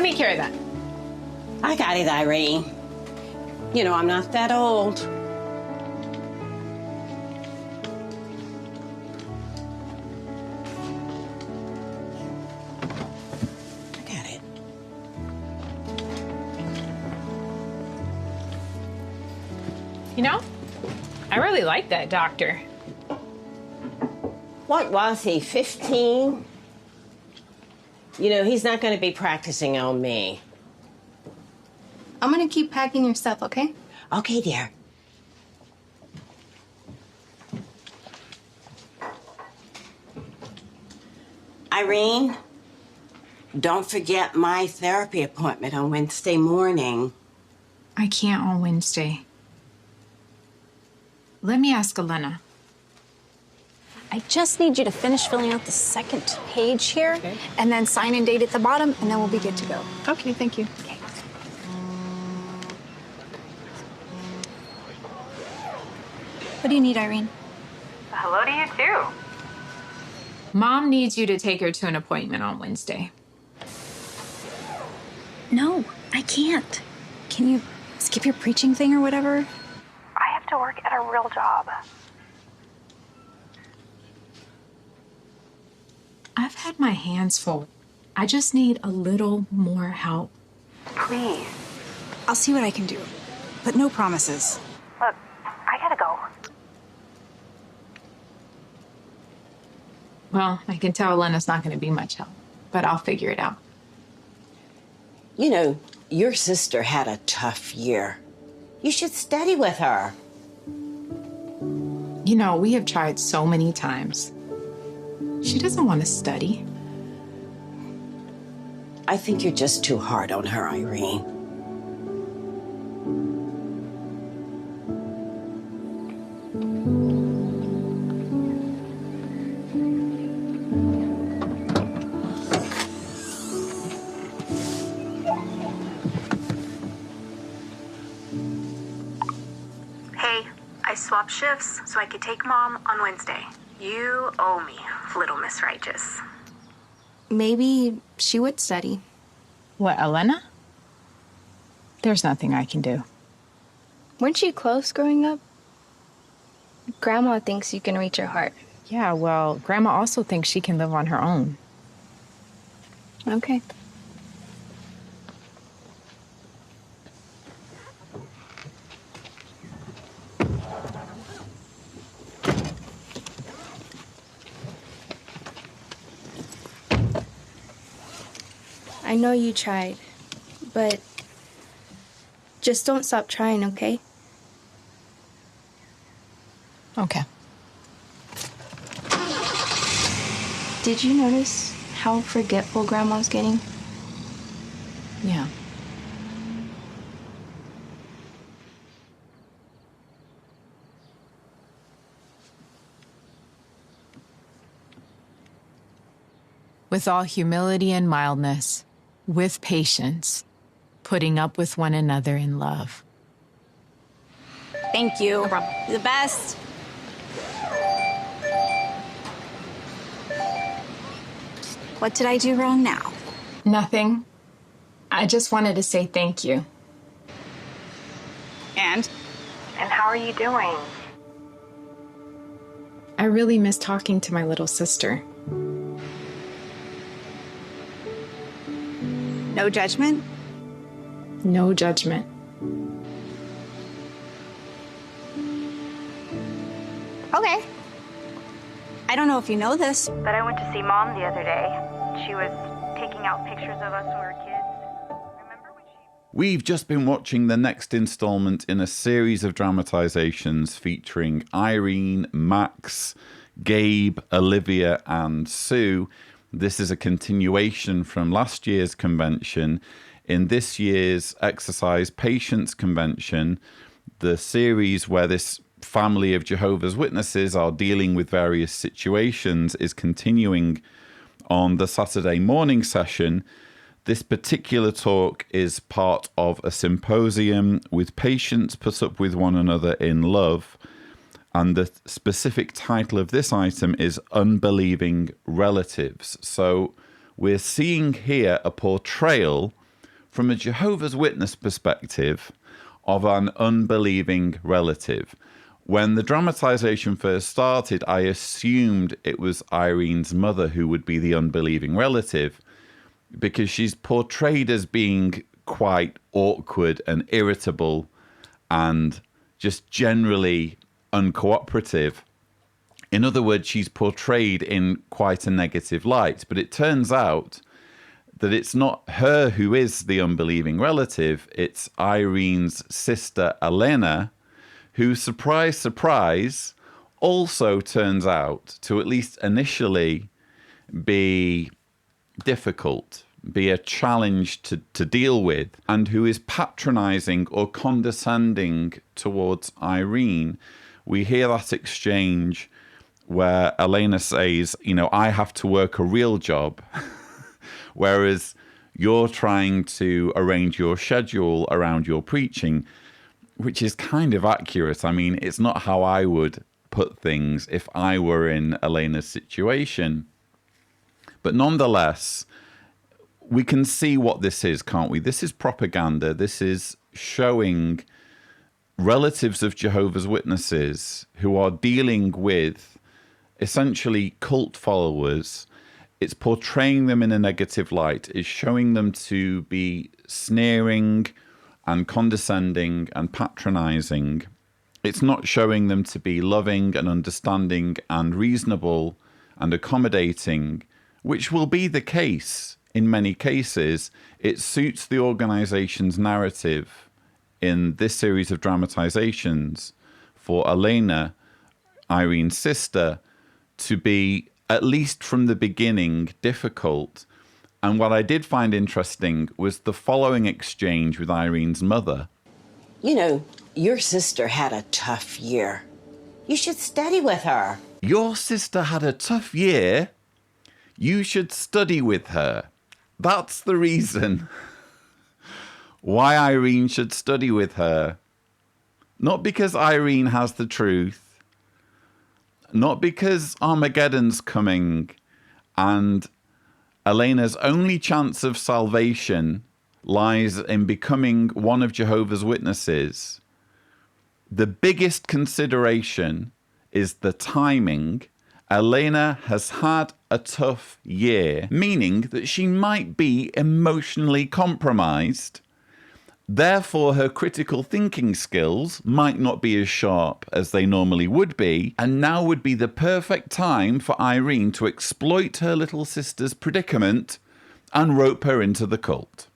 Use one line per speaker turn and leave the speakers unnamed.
let me carry that.
I got it, Irene. You know, I'm not that old. I got it.
You know, I really like that doctor.
What was he, 15? You know, he's not going to be practicing on me.
I'm gonna keep packing your stuff, okay?
Okay, dear. Irene, don't forget my therapy appointment on Wednesday morning.
I can't on Wednesday. Let me ask Elena.
I just need you to finish filling out the second page here,
Okay.
and then sign and date at the bottom, and then we'll be good to go.
Okay, thank you.
Okay. What do you need, Irene?
Hello to you, too.
Mom needs you to take her to an appointment on Wednesday.
No, I can't. Can you skip your preaching thing or whatever?
I have to work at a real job.
I've had my hands full. I just need a little more help.
Please.
I'll see what I can do, but no promises.
Look, I gotta go.
Well, I can tell Elena's not going to be much help, but I'll figure it out.
You know, your sister had a tough year. You should study with her.
You know, we have tried so many times. She doesn't want to study.
I think you're just too hard on her, Irene.
Hey, I swapped shifts so I could take Mom on Wednesday. You owe me, little Miss Righteous.
Maybe she would study.
What, Elena? There's nothing I can do.
Weren't you close growing up? Grandma thinks you can reach her heart.
Yeah, well, Grandma also thinks she can live on her own.
Okay. I know you tried, but just don't stop trying, okay?
Okay.
Did you notice how forgetful Grandma's getting?
Yeah. With all humility and mildness, with patience, putting up with one another in love.
Thank you. You're the best. What did I do wrong now?
Nothing. I just wanted to say thank you.
And?
And how are you doing?
I really miss talking to my little sister.
No judgment?
No judgment.
Okay. I don't know if you know this.
But I went to see Mom the other day. She was taking out pictures of us when we were kids. Remember when she...
We've just been watching the next installment in a series of dramatizations featuring Irene, Max, Gabe, Olivia, and Sue. This is a continuation from last year's convention. In this year's exercise patience convention, the series where this family of Jehovah's Witnesses are dealing with various situations is continuing on the Saturday morning session. This particular talk is part of a symposium with patients put up with one another in love. And the specific title of this item is Unbelieving Relatives. So we're seeing here a portrayal from a Jehovah's Witness perspective of an unbelieving relative. When the dramatization first started, I assumed it was Irene's mother who would be the unbelieving relative, because she's portrayed as being quite awkward and irritable and just generally uncooperative. In other words, she's portrayed in quite a negative light. But it turns out that it's not her who is the unbelieving relative. It's Irene's sister, Elena, who, surprise, surprise, also turns out to, at least initially, be difficult, be a challenge to deal with, and who is patronizing or condescending towards Irene. We hear that exchange where Elena says, you know, I have to work a real job, whereas you're trying to arrange your schedule around your preaching, which is kind of accurate. I mean, it's not how I would put things if I were in Elena's situation. But nonetheless, we can see what this is, can't we? This is propaganda. This is showing relatives of Jehovah's Witnesses who are dealing with essentially cult followers. It's portraying them in a negative light. It's showing them to be sneering and condescending and patronizing. It's not showing them to be loving and understanding and reasonable and accommodating, which will be the case in many cases. It suits the organization's narrative in this series of dramatizations for Elena, Irene's sister, to be, at least from the beginning, difficult. And what I did find interesting was the following exchange with Irene's mother.
You know, your sister had a tough year. You should study with her.
Your sister had a tough year. You should study with her. That's the reason why Irene should study with her. Not because Irene has the truth. Not because Armageddon's coming and Elena's only chance of salvation lies in becoming one of Jehovah's Witnesses. The biggest consideration is the timing. Elena has had a tough year, meaning that she might be emotionally compromised. Therefore, her critical thinking skills might not be as sharp as they normally would be, and now would be the perfect time for Irene to exploit her little sister's predicament and rope her into the cult.